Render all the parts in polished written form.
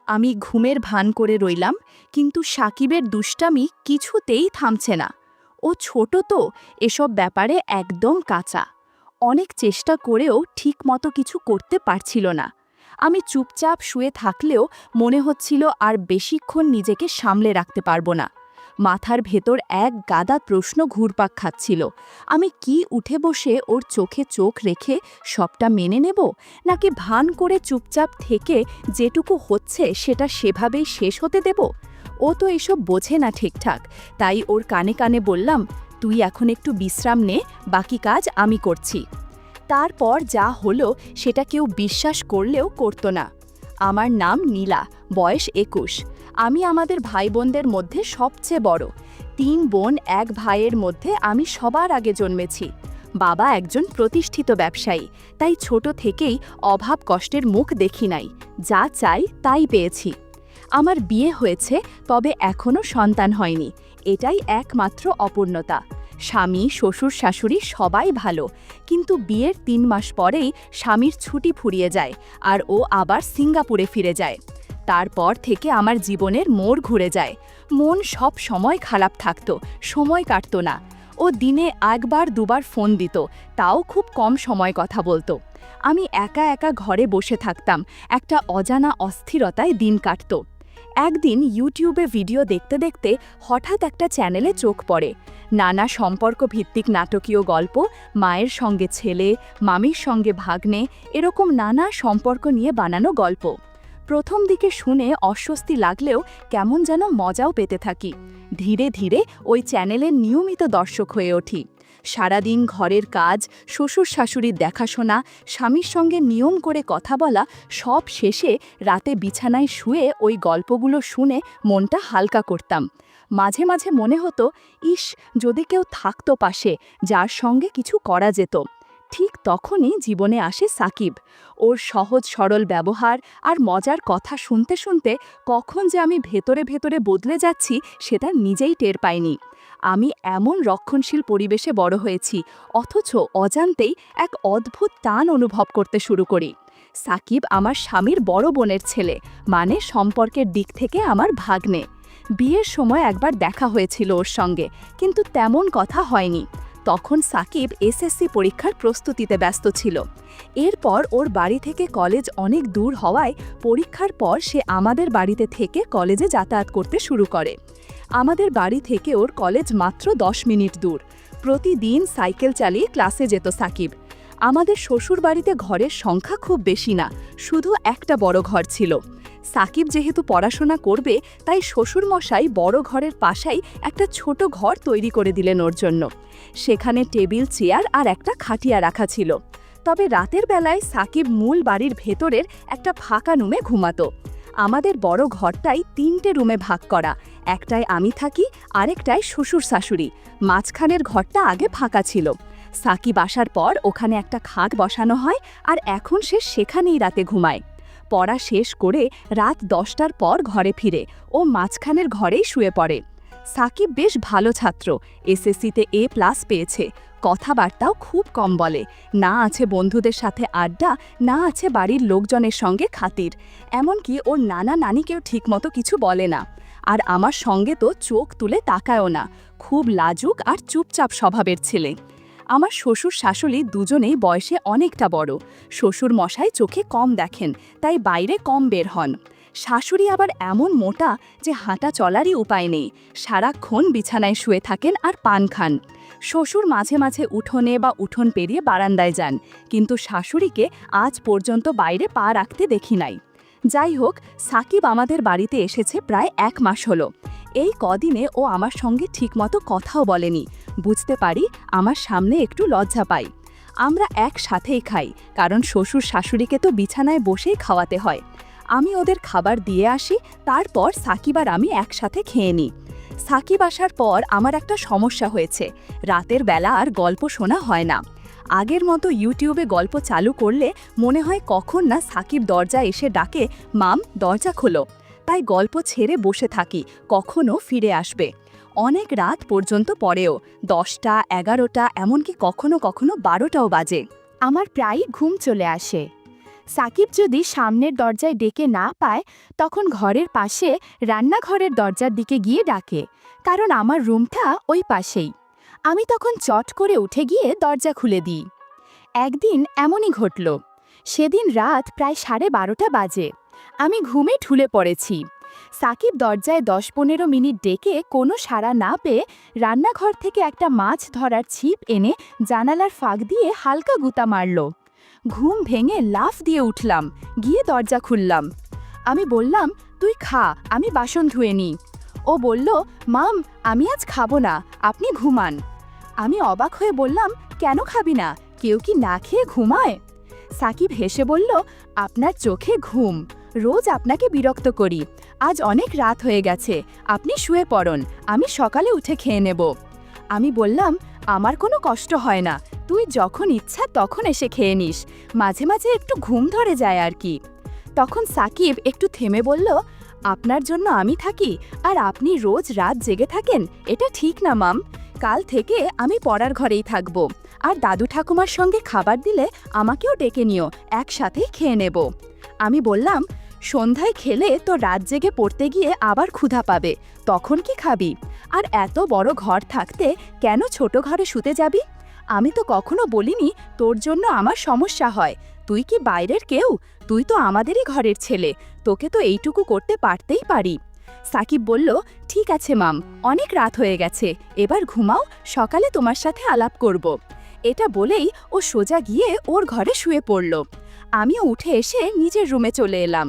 আমি ঘুমের ভান করে রইলাম, কিন্তু সাকিবের দুষ্টামি কিছুতেই থামছে না। ও ছোট তো, এসব ব্যাপারে একদম কাঁচা। অনেক চেষ্টা করেও ঠিকমতো কিছু করতে পারছিল না। আমি চুপচাপ শুয়ে থাকলেও মনে হচ্ছিল আর বেশিক্ষণ নিজেকে সামলে রাখতে পারবো না। মাথার ভেতর এক গাদা প্রশ্ন ঘুরপাক খাচ্ছিল। আমি কি উঠে বসে ওর চোখে চোখ রেখে সবটা মেনে নেব, নাকি ভান করে চুপচাপ থেকে যেটুকু হচ্ছে সেটা সেভাবেই শেষ হতে দেব? ও তো এসব বোঝে না ঠিকঠাক, তাই ওর কানে কানে বললাম, তুই এখন একটু বিশ্রাম নে, বাকি কাজ আমি করছি। তারপর যা হলো সেটা কেউ বিশ্বাস করলেও করতো না। আমার নাম নীলা, বয়স ২১। আমি আমাদের ভাই বোনদের মধ্যে সবচেয়ে বড়। ৩ বোন ১ ভাইয়ের মধ্যে আমি সবার আগে জন্মেছি। বাবা একজন প্রতিষ্ঠিত ব্যবসায়ী, তাই ছোট থেকেই অভাব কষ্টের মুখ দেখি নাই। যা চাই তাই পেয়েছি। আমার বিয়ে হয়েছে, তবে এখনও সন্তান হয়নি। এটাই একমাত্র অপূর্ণতা। স্বামী, শ্বশুর, শাশুড়ি সবাই ভালো, কিন্তু বিয়ের ৩ মাস পরেই স্বামীর ছুটি ফুরিয়ে যায় আর ও আবার সিঙ্গাপুরে ফিরে যায়। তারপর থেকে আমার জীবনের মোড় ঘুরে যায়। মন সব সময় খারাপ থাকতো, সময় কাটতো না। ও দিনে ১-২বার ফোন দিত, তাও খুব কম সময় কথা বলতো। আমি একা একা ঘরে বসে থাকতাম, একটা অজানা অস্থিরতায় দিন কাটতো। একদিন ইউটিউবে ভিডিও দেখতে দেখতে হঠাৎ একটা চ্যানেলে চোখ পড়ে। নানা সম্পর্ক ভিত্তিক নাটকীয় গল্প, মায়ের সঙ্গে ছেলে, মামির সঙ্গে ভাগ্নে, এরকম নানা সম্পর্ক নিয়ে বানানো গল্প। প্রথম দিকে শুনে অস্বস্তি লাগলেও কেমন যেন মজাও পেতে থাকি। ধীরে ধীরে ওই চ্যানেলের নিয়মিত দর্শক হয়ে উঠি। সারাদিন ঘরের কাজ, শ্বশুর শাশুড়ির দেখাশোনা, স্বামীর সঙ্গে নিয়ম করে কথা বলা, সব শেষে রাতে বিছানায় শুয়ে ওই গল্পগুলো শুনে মনটা হালকা করতাম। মাঝে মাঝে মনে হতো, ইস, যদি কেউ থাকতো পাশে, যার সঙ্গে কিছু করা যেত। ঠিক তখনই জীবনে আসে সাকিব। ওর সহজ সরল ব্যবহার আর মজার কথা শুনতে শুনতে কখন যে আমি ভেতরে ভেতরে বদলে যাচ্ছি সেটা নিজেই টের পাইনি। আমি এমন রক্ষণশীল পরিবেশে বড় হয়েছি, অথচ অজান্তেই এক অদ্ভুত টান অনুভব করতে শুরু করি। সাকিব আমার স্বামীর বড় বোনের ছেলে, মানে সম্পর্কের দিক থেকে আমার ভাগ্নে। বিয়ের সময় একবার দেখা হয়েছিল ওর সঙ্গে, কিন্তু তেমন কথা হয়নি। তখন সাকিব এসএসসি পরীক্ষার প্রস্তুতিতে ব্যস্ত ছিল। এরপর ওর বাড়ি থেকে কলেজ অনেক দূর হওয়ায় পরীক্ষার পর সে আমাদের বাড়িতে থেকে কলেজে যাতায়াত করতে শুরু করে। আমাদের বাড়ি থেকে ওর কলেজ মাত্র ১০ মিনিট দূর। প্রতিদিন সাইকেল চালিয়ে ক্লাসে যেত সাকিব। আমাদের শ্বশুর বাড়িতে ঘরের সংখ্যা খুব বেশি না, শুধু একটা বড় ঘর ছিল। সাকিব যেহেতু পড়াশোনা করবে, তাই শ্বশুরমশাই বড় ঘরের পাশেই একটা ছোট ঘর তৈরি করে দিলেন ওর জন্য। সেখানে টেবিল, চেয়ার আর একটা খাটিয়া রাখা ছিল। তবে রাতের বেলায় সাকিব মূল বাড়ির ভেতরের একটা ফাঁকা রুমে ঘুমাতো। আমাদের বড় ঘরটাই ৩টে রুমে ভাগ করা, একটায় আমি থাকি, আরেকটায় শ্বশুর শাশুড়ি। মাঝখানের ঘরটা আগে ফাঁকা ছিল। সাকিব আসার পর ওখানে একটা খাট বসানো হয়, আর এখন সে সেখানেই রাতে ঘুমায়। পড়া শেষ করে রাত ১০টার পর ঘরে ফিরে ও মাঝখানের ঘরেই শুয়ে পড়ে। সাকিব বেশ ভালো ছাত্র, এসএসসিতে A+ পেয়েছে। কথাবার্তাও খুব কম বলে, না আছে বন্ধুদের সাথে আড্ডা, না আছে বাড়ির লোকজনের সঙ্গে খাতির। এমনকি ওর নানা নানিকেও ঠিকমতো কিছু বলে না। আর আমার সঙ্গে তো চোখ তুলে তাকায়ও না, খুব লাজুক আর চুপচাপ স্বভাবের ছেলে। আমার শ্বশুর শাশুড়ি দুজনেই বয়সে অনেকটা বড়। শ্বশুর মশাই চোখে কম দেখেন, তাই বাইরে কম বের হন। শাশুড়ি আবার এমন মোটা যে হাঁটা চলারই উপায় নেই, সারাক্ষণ বিছানায় শুয়ে থাকেন আর পান খান। শ্বশুর মাঝে মাঝে উঠোনে বা উঠোন পেরিয়ে বারান্দায় যান, কিন্তু শাশুড়িকে আজ পর্যন্ত বাইরে পা রাখতে দেখি নাই। যাই হোক, সাকিব আমাদের বাড়িতে এসেছে প্রায় ১ মাস হলো। এই কদিনে ও আমার সঙ্গে ঠিকমতো কথাও বলেনি। বুঝতে পারি আমার সামনে একটু লজ্জা পাই। আমরা একসাথেই খাই, কারণ শ্বশুর শাশুড়িকে তো বিছানায় বসেই খাওয়াতে হয়। আমি ওদের খাবার দিয়ে আসি, তারপর সাকিব আর আমি একসাথে খেয়ে নিই। সাকিব আসার পর আমার একটা সমস্যা হয়েছে, রাতের বেলা আর গল্প শোনা হয় না। আগের মতো ইউটিউবে গল্প চালু করলে মনে হয় কখন না সাকিব দরজা এসে ডাকে, মাম দরজা খোলো। তাই গল্প ছেড়ে বসে থাকি, কখনো ফিরে আসবে। অনেক রাত পর্যন্ত পরেও, 10টা, 11টা, এমনকি কখনো কখনো 12টাও বাজে। আমার প্রায়ই ঘুম চলে আসে। সাকিব যদি সামনের দরজায় ডেকে না পায় তখন ঘরের পাশে রান্নাঘরের দরজার দিকে গিয়ে ডাকে, কারণ আমার রুমটা ওই পাশেই। আমি তখন চট করে উঠে গিয়ে দরজা খুলে দিই। একদিন এমনই ঘটল। সেদিন রাত প্রায় 12:30 বাজে। আমি ঘুমে ঢুলে পড়েছি। সাকিব দরজায় 10-15 মিনিট ডেকে কোনো সাড়া না পেয়ে রান্নাঘর থেকে একটা মাছ ধরার ছিপ এনে জানালার ফাঁক দিয়ে হালকা গুঁতা মারল। ঘুম ভেঙে লাফ দিয়ে উঠলাম, গিয়ে দরজা খুললাম। আমি বললাম, তুই খা, আমি বাসন ধুয়ে নিই। ও বলল, মাম, আমি আজ খাবো না, আপনি ঘুমান। আমি অবাক হয়ে বললাম, কেন খাবি না? কেউ কি না খেয়ে ঘুমায়? সাকিব হেসে বলল, আপনার চোখে ঘুম, রোজ আপনাকে বিরক্ত করি। আজ অনেক রাত হয়ে গেছে, আপনি শুয়ে পড়ুন, আমি সকালে উঠে খেয়ে নেব। আমি বললাম, আমার কোনো কষ্ট হয় না, তুই যখন ইচ্ছা তখন এসে খেয়ে নিস, মাঝে মাঝে একটু ঘুম ধরে যায় আর কি। তখন সাকিব একটু থেমে বলল, আপনার জন্য আমি থাকি আর আপনি রোজ রাত জেগে থাকেন, এটা ঠিক না মাম। কাল থেকে আমি পড়ার ঘরেই থাকব, আর দাদু ঠাকুমার সঙ্গে খাবার দিলে আমাকেও ডেকে নিও, একসাথেই খেয়ে নেব। আমি বললাম, সন্ধ্যায় খেলে তো রাত জেগে পড়তে গিয়ে আবার ক্ষুধা পাবে, তখন কি খাবি? আর এত বড় ঘর থাকতে কেন ছোট ঘরে শুতে যাবি? আমি তো কখনো বলিনি তোর জন্য আমার সমস্যা হয়, তুই কি বাইরের কেউ? তুই তো আমাদেরই ঘরের ছেলে, তোকে তো এইটুকু করতে পারতেই পারি। সাকিব বলল, ঠিক আছে মাম, অনেক রাত হয়ে গেছে, এবার ঘুমাও, সকালে তোমার সাথে আলাপ করব। এটা বলেই ও সোজা গিয়ে ওর ঘরে শুয়ে পড়ল। আমিও উঠে এসে নিজের রুমে চলে এলাম।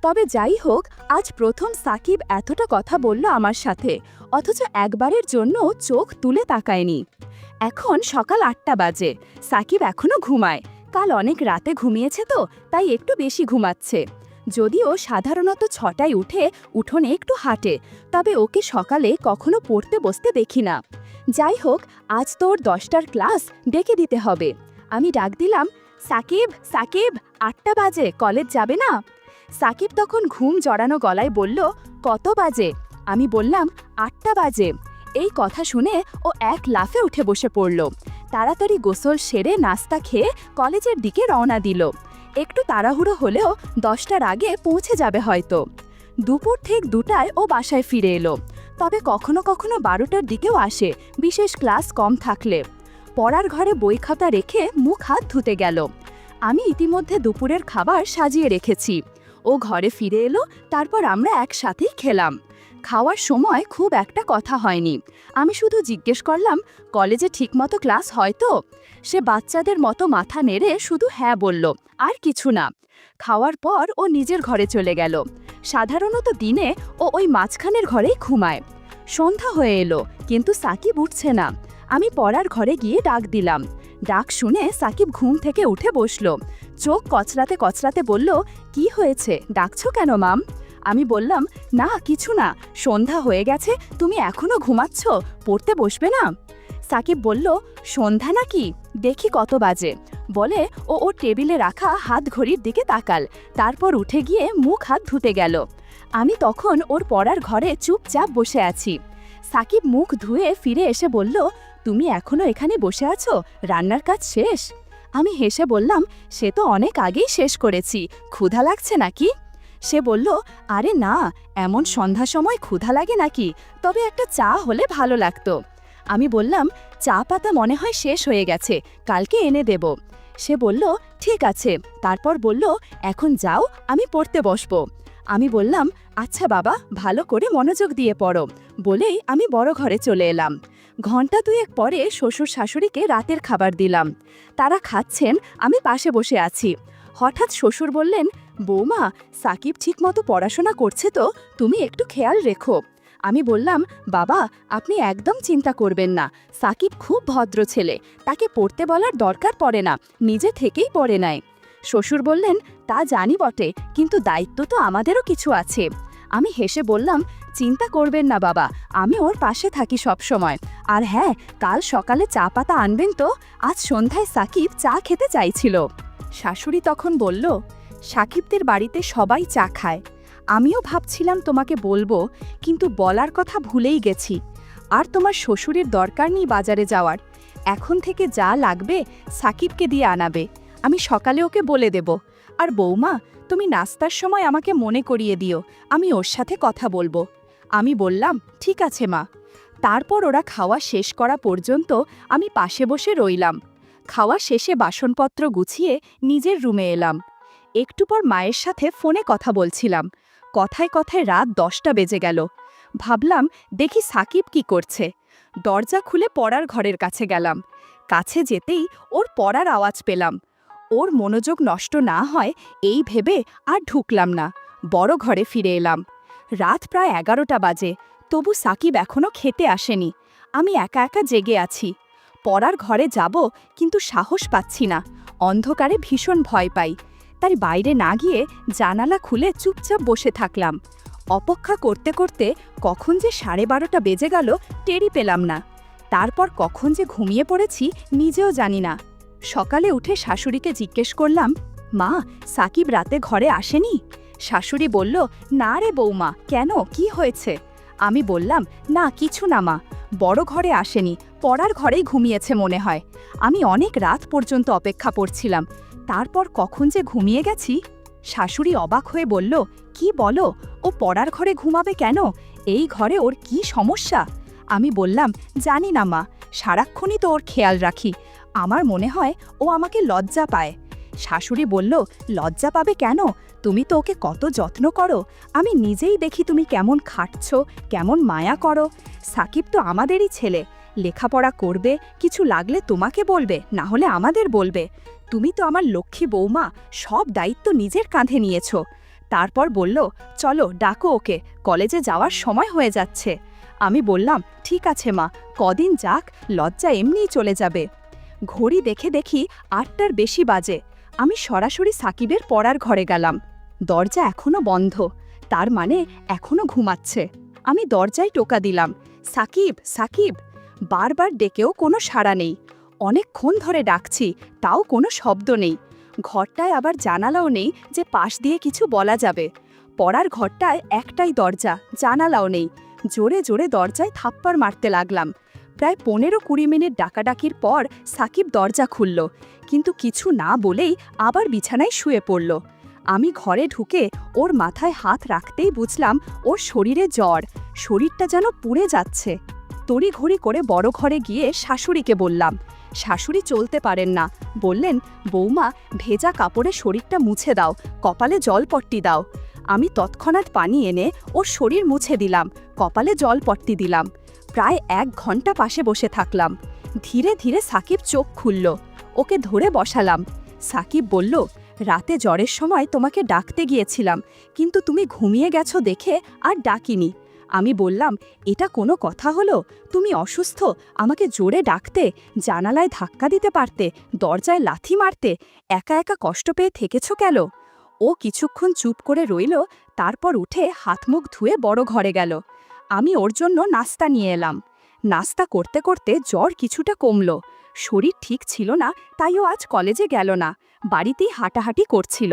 তবে যাই হোক, আজ প্রথম সাকিব এতটা কথা বলল আমার সাথে, অথচ একবারের জন্য চোখ তুলে তাকায়নি। এখন সকাল 8টা বাজে, সাকিব এখনো ঘুমায়। কাল অনেক রাতে ঘুমিয়েছে তো, তাই একটু বেশি ঘুমাচ্ছে। যদিও সাধারণত 6টায় উঠে উঠোনে একটু হাঁটে, তবে ওকে সকালে কখনো পড়তে বসতে দেখি না। যাই হোক, আজ তোর 10টার ক্লাস, ডেকে দিতে হবে। আমি ডাক দিলাম, সাকিব, সাকিব, 8টা বাজে, কলেজ যাবে না? সাকিব তখন ঘুম জড়ানো গলায় বলল, কত বাজে? আমি বললাম, 8টা বাজে। এই কথা শুনে ও এক লাফে উঠে বসে পড়ল। তাড়াতাড়ি গোসল সেরে নাস্তা খেয়ে কলেজের দিকে রওনা দিল। একটু তাড়াহুড়ো হলেও 10টার আগে পৌঁছে যাবে হয়তো। দুপুর ঠিক 2টায় ও বাসায় ফিরে এলো, তবে কখনো কখনো 12টার দিকেও আসে, বিশেষ ক্লাস কম থাকলে। পড়ার ঘরে বই খাতা রেখে মুখ হাত ধুতে গেল। আমি ইতিমধ্যে দুপুরের খাবার সাজিয়ে রেখেছি। ও ঘরে ফিরে এলো, তারপর আমরা একসাথেই খেলাম। খাওয়ার সময় খুব একটা কথা হয়নি। আমি শুধু জিজ্ঞেস করলাম, কলেজে ঠিকমতো ক্লাস হয় তো? সে বাচ্চাদের মতো মাথা নেড়ে শুধু হ্যাঁ বলল, আর কিছু না। খাওয়ার পর ও নিজের ঘরে চলে গেল। সাধারণত দিনে ও ওই মাঝখানের ঘরেই ঘুমায়। সন্ধ্যা হয়ে এলো, কিন্তু সাকিব উঠছে না। আমি পড়ার ঘরে গিয়ে ডাক দিলাম। ডাক শুনে সাকিব ঘুম থেকে উঠে বসল। চোখ কচলাতে কচলাতে বলল, কি হয়েছে, ডাকছো কেন মাম? আমি বললাম, না কিছু না, সন্ধ্যা হয়ে গেছে, তুমি এখনো ঘুমাচ্ছ, পড়তে বসবে না? সাকিব বলল, সন্ধ্যা নাকি, দেখি কত বাজে। বলে ও ওর টেবিলে রাখা হাত ঘড়ির দিকে তাকাল, তারপর উঠে গিয়ে মুখ হাত ধুতে গেল। আমি তখন ওর পড়ার ঘরে চুপচাপ বসে আছি। সাকিব মুখ ধুয়ে ফিরে এসে বলল, তুমি এখনো এখানে বসে আছো, রান্নার কাজ শেষ? আমি হেসে বললাম, সে তো অনেক আগেই শেষ করেছি, ক্ষুধা লাগছে নাকি? সে বলল, আরে না, এমন সন্ধ্যা সময় ক্ষুধা লাগে নাকি, তবে একটা চা হলে ভালো লাগতো। আমি বললাম, চা পাতা মনে হয় শেষ হয়ে গেছে, কালকে এনে দেব। সে বলল, ঠিক আছে। তারপর বলল, এখন যাও, আমি পড়তে বসবো। আমি বললাম, আচ্ছা বাবা, ভালো করে মনোযোগ দিয়ে পড়ো, বলেই আমি বড় ঘরে চলে এলাম। ঘণ্টা 2 পরে শ্বশুর শাশুড়িকে রাতের খাবার দিলাম। তারা খাচ্ছেন, আমি পাশে বসে আছি। হঠাৎ শ্বশুর বললেন, বৌমা, সাকিব ঠিকমতো পড়াশোনা করছে তো, তুমি একটু খেয়াল রেখো। আমি বললাম, বাবা, আপনি একদম চিন্তা করবেন না, সাকিব খুব ভদ্র ছেলে, তাকে পড়তে বলার দরকার পড়ে না, নিজে থেকেই পড়ে নেয়। শ্বশুর বললেন, তা জানি বটে, কিন্তু দায়িত্ব তো আমাদেরও কিছু আছে। আমি হেসে বললাম, চিন্তা করবেন না বাবা, আমি ওর পাশে থাকি সব সময়। আর হ্যাঁ, কাল সকালে চা পাতা আনবেন তো, আজ সন্ধ্যায় সাকিব চা খেতে চাইছিল। শাশুড়ি তখন বলল, সাকিবদের বাড়িতে সবাই চা খায়, আমিও ভাবছিলাম তোমাকে বলবো, কিন্তু বলার কথা ভুলেই গেছি। আর তোমার শ্বশুরের দরকার নেই বাজারে যাওয়ার, এখন থেকে যা লাগবে সাকিবকে দিয়ে আনাবে, আমি সকালে ওকে বলে দেব। আর বৌমা, তুমি নাস্তার সময় আমাকে মনে করিয়ে দিও, আমি ওর সাথে কথা বলবো। আমি বললাম, ঠিক আছে মা। তারপর ওরা খাওয়া শেষ করা পর্যন্ত আমি পাশে বসে রইলাম। খাওয়া শেষে বাসনপত্র গুছিয়ে নিজের রুমে এলাম। একটু পর মায়ের সাথে ফোনে কথা বলছিলাম। কথায় কথায় রাত 10টা বেজে গেল। ভাবলাম দেখি সাকিব কি করছে। দরজা খুলে পড়ার ঘরের কাছে গেলাম। কাছে যেতেই ওর পড়ার আওয়াজ পেলাম। ওর মনোযোগ নষ্ট না হয় এই ভেবে আর ঢুকলাম না, বড় ঘরে ফিরে এলাম। রাত প্রায় 11টা বাজে, তবু সাকিব এখনো খেতে আসেনি। আমি একা একা জেগে আছি। পড়ার ঘরে যাব, কিন্তু সাহস পাচ্ছি না। অন্ধকারে ভীষণ ভয় পাই। তাই বাইরে না গিয়ে জানালা খুলে চুপচাপ বসে থাকলাম। অপেক্ষা করতে করতে কখন যে 12:30 বেজে গেল টেরই পেলাম না। তারপর কখন যে ঘুমিয়ে পড়েছি নিজেও জানি না। সকালে উঠে শাশুড়িকে জিজ্ঞেস করলাম, মা, সাকিব রাতে ঘরে আসেনি? শাশুড়ি বলল, না রে বৌমা, কেন, কি হয়েছে? আমি বললাম, না কিছু না মা, বড় ঘরে আসেনি, পড়ার ঘরেই ঘুমিয়েছে মনে হয়। আমি অনেক রাত পর্যন্ত অপেক্ষা করছিলাম, তারপর কখন যে ঘুমিয়ে গেছি। শাশুড়ি অবাক হয়ে বলল, কি বলো, ও পড়ার ঘরে ঘুমাবে কেন? এই ঘরে ওর কি সমস্যা? আমি বললাম, জানি না মা, সারাক্ষণই তো ওর খেয়াল রাখি। আমার মনে হয় ও আমাকে লজ্জা পায়। শাশুড়ি বলল, লজ্জা পাবে কেন? তুমি তো ওকে কত যত্ন করো। আমি নিজেই দেখি তুমি কেমন খাটছ, কেমন মায়া করো। সাকিব তো আমাদেরই ছেলে, লেখাপড়া করবে, কিছু লাগলে তোমাকে বলবে, না হলে আমাদের বলবে। তুমি তো আমার লক্ষ্মী বৌমা, সব দায়িত্ব নিজের কাঁধে নিয়েছ। তারপর বলল, চলো ডাকো ওকে, কলেজে যাওয়ার সময় হয়ে যাচ্ছে। আমি বললাম, ঠিক আছে মা, কদিন যাক, লজ্জা এমনিই চলে যাবে। ঘড়ি দেখে দেখি 8টার বেশি বাজে। আমি সরাসরি সাকিবের পড়ার ঘরে গেলাম। দরজা এখনো বন্ধ, তার মানে এখনো ঘুমাচ্ছে। আমি দরজায় টোকা দিলাম, সাকিব, সাকিব। বারবার ডেকেও কোনো সাড়া নেই। অনেকক্ষণ ধরে ডাকছি, তাও কোনো শব্দ নেই। ঘরটায় আবার জানালাও নেই যে পাশ দিয়ে কিছু বলা যাবে। পড়ার ঘরটায় একটাই দরজা, জানালাও নেই। জোরে জোরে দরজায় থাপ্পড় মারতে লাগলাম। প্রায় 15-20 মিনিট ডাকাডাকির পর সাকিব দরজা খুলল, কিন্তু কিছু না বলেই আবার বিছানায় শুয়ে পড়ল। আমি ঘরে ঢুকে ওর মাথায় হাত রাখতেই বুঝলাম ওর শরীরে জ্বর, শরীরটা যেন পুড়ে যাচ্ছে। তড়িঘড়ি করে বড় ঘরে গিয়ে শাশুড়িকে বললাম। শাশুড়ি চলতে পারেন না, বললেন, বৌমা, ভেজা কাপড়ে শরীরটা মুছে দাও, কপালে জলপট্টি দাও। আমি তৎক্ষণাৎ পানি এনে ওর শরীর মুছে দিলাম, কপালে জলপট্টি দিলাম। প্রায় 1 ঘন্টা পাশে বসে থাকলাম। ধীরে ধীরে সাকিব চোখ খুলল। ওকে ধরে বসালাম। সাকিব বলল, রাতে জ্বরের সময় তোমাকে ডাকতে গিয়েছিলাম, কিন্তু তুমি ঘুমিয়ে গেছো দেখে আর ডাকিনি। আমি বললাম, এটা কোনো কথা হলো? তুমি অসুস্থ, আমাকে জোরে ডাকতে, জানালায় ধাক্কা দিতে পারতে, দরজায় লাথি মারতে, একা একা কষ্ট পেয়ে থেকেছ কেন? ও কিছুক্ষণ চুপ করে রইল, তারপর উঠে হাত মুখ ধুয়ে বড় ঘরে গেল। আমি ওর জন্য নাস্তা নিয়ে এলাম। নাস্তা করতে করতে জ্বর কিছুটা কমল। শরীর ঠিক ছিল না, তাই ও আজ কলেজে গেল না, বাড়িতেই হাঁটাহাঁটি করছিল।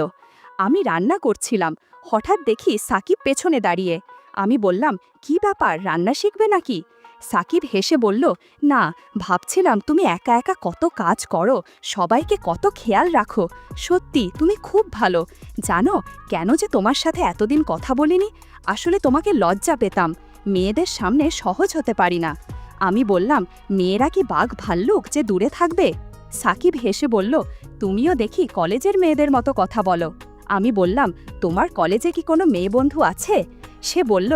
আমি রান্না করছিলাম, হঠাৎ দেখি সাকিব পেছনে দাঁড়িয়ে। আমি বললাম, কি ব্যাপার, রান্না শিখবে নাকি? সাকিব হেসে বলল, না, ভাবছিলাম তুমি একা একা কত কাজ করো, সবাইকে কত খেয়াল রাখো। সত্যি তুমি খুব ভালো। জানো কেন যে তোমার সাথে এতদিন কথা বলিনি? আসলে তোমাকে লজ্জা পেতাম, মেয়েদের সামনে সহজ হতে পারি না। আমি বললাম, মেয়েরা কি বাঘ ভাল্লুক যে দূরে থাকবে? সাকিব হেসে বলল, তুমিও দেখি কলেজের মেয়েদের মতো কথা বলো। আমি বললাম, তোমার কলেজে কি কোনো মেয়ে বন্ধু আছে? সে বলল,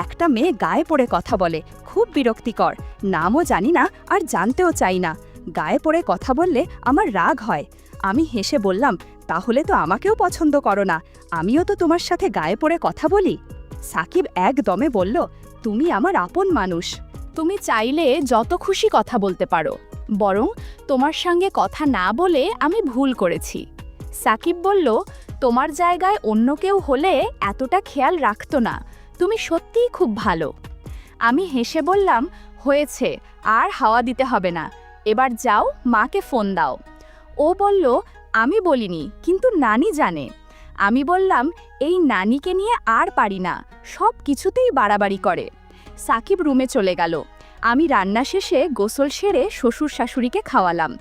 একটা মেয়ে গায়ে পড়ে কথা বলে, খুব বিরক্তিকর, নামও জানি না আর জানতেও চাই না, গায়ে পড়ে কথা বললে আমার রাগ হয়। আমি হেসে বললাম, তাহলে তো আমাকেও পছন্দ করো না, আমিও তো তোমার সাথে গায়ে পড়ে কথা বলি। সাকিব একদমে বলল, তুমি আমার আপন মানুষ, তুমি চাইলে যত খুশি কথা বলতে পারো, বরং তোমার সঙ্গে কথা না বলে আমি ভুল করেছি। সাকিব বলল, তোমার জায়গায় অন্য কেউ হলে এতটা খেয়াল রাখতো না, তুমি সত্যিই খুব ভালো। আমি হেসে বললাম, হয়েছে, আর হাওয়া দিতে হবে না, এবার যাও, মাকে ফোন দাও। ও বলল, আমি বলিনি, কিন্তু নানি জানে। আমি বললাম, এই নানিকে নিয়ে আর পারি না, সব কিছুতেই বাড়াবাড়ি করে। সাকিব রুমে চলে গেল। আমি রান্না শেষে গোসল সেরে শ্বশুর শাশুড়িকে খাওয়ালাম।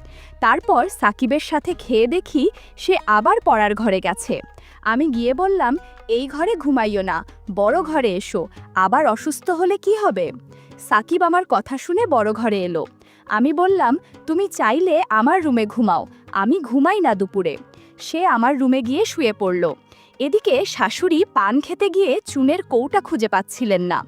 তারপর সাকিবের সাথে খেয়ে দেখি সে আবার পড়ার ঘরে গেছে। আমি গিয়ে বললাম, এই ঘরে ঘুমাইও না, বড় ঘরে এসো, আবার অসুস্থ হলে কি হবে? সাকিব আমার কথা শুনে বড় ঘরে এলো। আমি বললাম, তুমি চাইলে আমার রুমে ঘুমাও, আমি ঘুমাই না দুপুরে। সে আমার রুমে গিয়ে শুয়ে পড়ল। এদিকে শাশুড়ি পান খেতে গিয়ে চুনের কৌটা খুঁজে পাচ্ছিলেন না।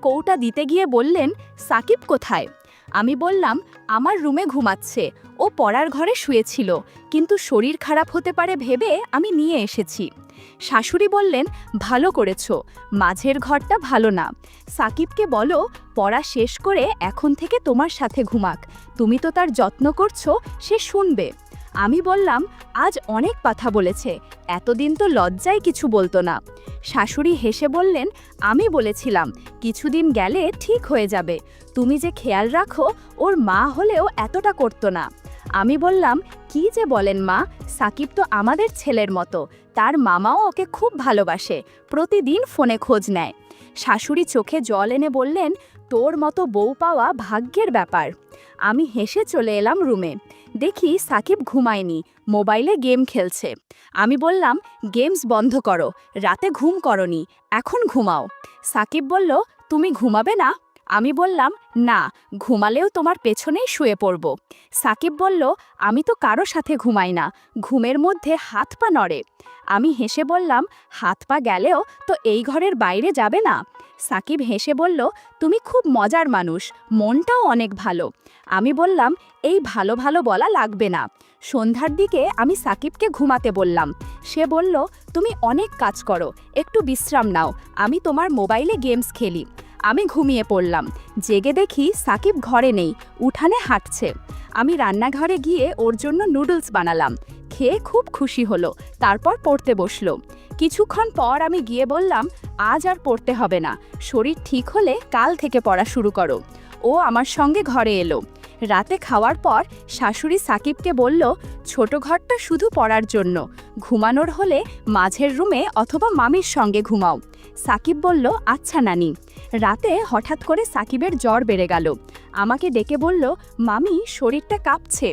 কৌটা দিতে গিয়ে বললেন, সাকিব কোথায়? আমি বললাম, আমার রুমে ঘুমাচ্ছে, ও পড়ার ঘরে শুয়েছিল, কিন্তু শরীর খারাপ হতে পারে ভেবে আমি নিয়ে এসেছি। শাশুড়ি বললেন, ভালো করেছো, মাঝের ঘরটা ভালো না। সাকিবকে বলো পড়া শেষ করে এখন থেকে তোমার সাথে ঘুমাক, তুমি তো তার যত্ন করছো, সে শুনবে। আমি বললাম, আজ অনেক কথা বলেছে, এতদিন তো লজ্জায় কিছু বলতো না। শাশুড়ি হেসে বললেন, আমি বলেছিলাম কিছুদিন গেলে ঠিক হয়ে যাবে, তুমি যে খেয়াল রাখো, ওর মা হলেও এতটা করতো না। আমি বললাম, কি যে বলেন মা, সাকিব তো আমাদের ছেলের মতো, তার মামাও ওকে খুব ভালোবাসে, প্রতিদিন ফোনে খোঁজ নেয়। শাশুড়ি চোখে জল এনে বললেন, তোর মতো বউ পাওয়া ভাগ্যের ব্যাপার। আমি হেসে চলে এলাম রুমে। দেখি সাকিব ঘুমায়নি, মোবাইলে গেম খেলছে। আমি বললাম, গেমস বন্ধ করো, রাতে ঘুম করনি, এখন ঘুমাও। সাকিব বলল, তুমি ঘুমাবে না? আমি বললাম, না, ঘুমালেও তোমার পেছনেই শুয়ে পড়ব। সাকিব বলল, আমি তো কারো সাথে ঘুমাই না, ঘুমের মধ্যে হাত পা নড়ে। আমি হেসে বললাম, হাত পা গেলেও তো এই ঘরের বাইরে যাবে না। সাকিব হেসে বলল, তুমি খুব মজার মানুষ, মনটাও অনেক ভালো। আমি বললাম, এই ভালো ভালো বলা লাগবে না। সন্ধ্যার দিকে আমি সাকিবকে ঘুমাতে বললাম। সে বলল, তুমি অনেক কাজ করো, একটু বিশ্রাম নাও, আমি তোমার মোবাইলে গেমস খেলি। আমি ঘুমিয়ে পড়লাম। জেগে দেখি সাকিব ঘরে নেই, উঠানে হাঁটছে। আমি রান্নাঘরে গিয়ে ওর জন্য নুডলস বানালাম। খেয়ে খুব খুশি হলো, তারপর পড়তে বসলো। কিছুক্ষণ পর আমি গিয়ে বললাম, আজ আর পড়তে হবে না, শরীর ঠিক হলে কাল থেকে পড়া শুরু করো। ও আমার সঙ্গে ঘরে এলো। রাতে খাওয়ার পর শাশুড়ি সাকিবকে বলল, ছোট ঘরটা শুধু পড়ার জন্য, ঘুমানোর হলে মাঝের রুমে অথবা মামির সঙ্গে ঘুমাও। সাকিব বলল, আচ্ছা নানি। রাতে হঠাৎ করে সাকিবের জ্বর বেড়ে গেল। আমাকে ডেকে বলল, মামি শরীরটা কাঁপছে।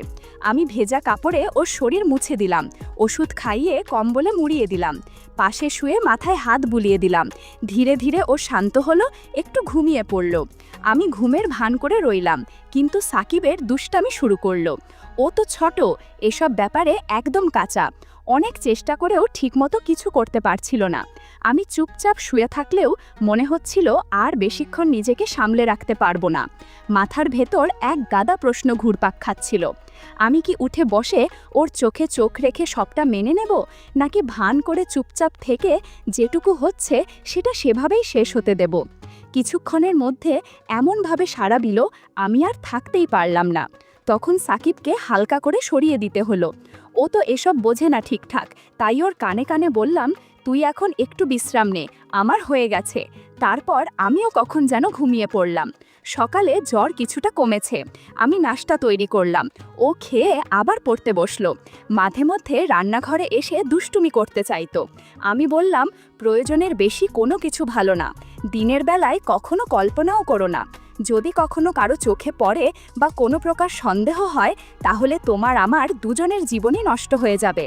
আমি ভেজা কাপড়ে ওর শরীর মুছে দিলাম, ওষুধ খাইয়ে কম্বলে মুড়িয়ে দিলাম, পাশে শুয়ে মাথায় হাত বুলিয়ে দিলাম। ধীরে ধীরে ও শান্ত হলো, একটু ঘুমিয়ে পড়ল। আমি ঘুমের ভান করে রইলাম, কিন্তু সাকিবের দুষ্টামি শুরু করলো। ও তো ছোট, এসব ব্যাপারে একদম কাঁচা, অনেক চেষ্টা করেও ঠিকমতো কিছু করতে পারছিল না। আমি চুপচাপ শুয়ে থাকলেও মনে হচ্ছিল আর বেশিক্ষণ নিজেকে সামলে রাখতে পারবো না। মাথার ভেতর এক গাদা প্রশ্ন ঘুরপাক খাচ্ছিল। আমি কি উঠে বসে ওর চোখে চোখ রেখে সবটা মেনে নেব, নাকি ভান করে চুপচাপ থেকে যেটুকু হচ্ছে সেটা সেভাবেই শেষ হতে দেব? কিছুক্ষণের মধ্যে এমনভাবে সাড়া দিল, আমি আর থাকতেই পারলাম না। তখন সাকিবকে হালকা করে সরিয়ে দিতে হলো। ও তো এসব বোঝে না ঠিকঠাক, তাই ওর কানে কানে বললাম, তুই এখন একটু বিশ্রাম নে, আমার হয়ে গেছে। তারপর আমিও কখন যেন ঘুমিয়ে পড়লাম। সকালে জ্বর কিছুটা কমেছে। আমি নাস্তা তৈরি করলাম। ও খেয়ে আবার পড়তে বসলো। মাঝে মধ্যে রান্নাঘরে এসে দুষ্টুমি করতে চাইতো। আমি বললাম, প্রয়োজনের বেশি কোনো কিছু ভালো না, দিনের বেলায় কখনো কল্পনাও করো না। যদি কখনো কারো চোখে পড়ে বা কোনো প্রকার সন্দেহ হয়, তাহলে তোমার আমার দুজনের জীবনই নষ্ট হয়ে যাবে।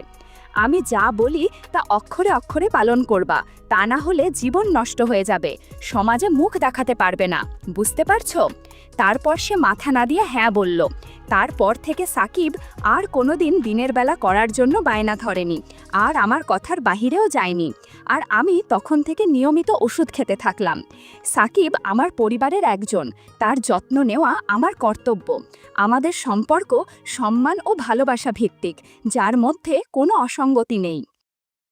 আমি যা বলি তা অক্ষরে অক্ষরে পালন করবা, তা না হলে জীবন নষ্ট হয়ে যাবে, সমাজে মুখ দেখাতে পারবে না, বুঝতে পারছো? তারপর সে মাথা না দিয়ে হ্যাঁ বলল। তারপর থেকে সাকিব আর কোনোদিন দিনের বেলা করার জন্য বায়না ধরেনি, আর আমার কথার বাহিরেও যায়নি। আর আমি তখন থেকে নিয়মিত ওষুধ খেতে থাকলাম। সাকিব আমার পরিবারের একজন, তার যত্ন নেওয়া আমার কর্তব্য। আমাদের সম্পর্ক সম্মান ও ভালোবাসা ভিত্তিক, যার মধ্যে কোনো অসঙ্গতি নেই।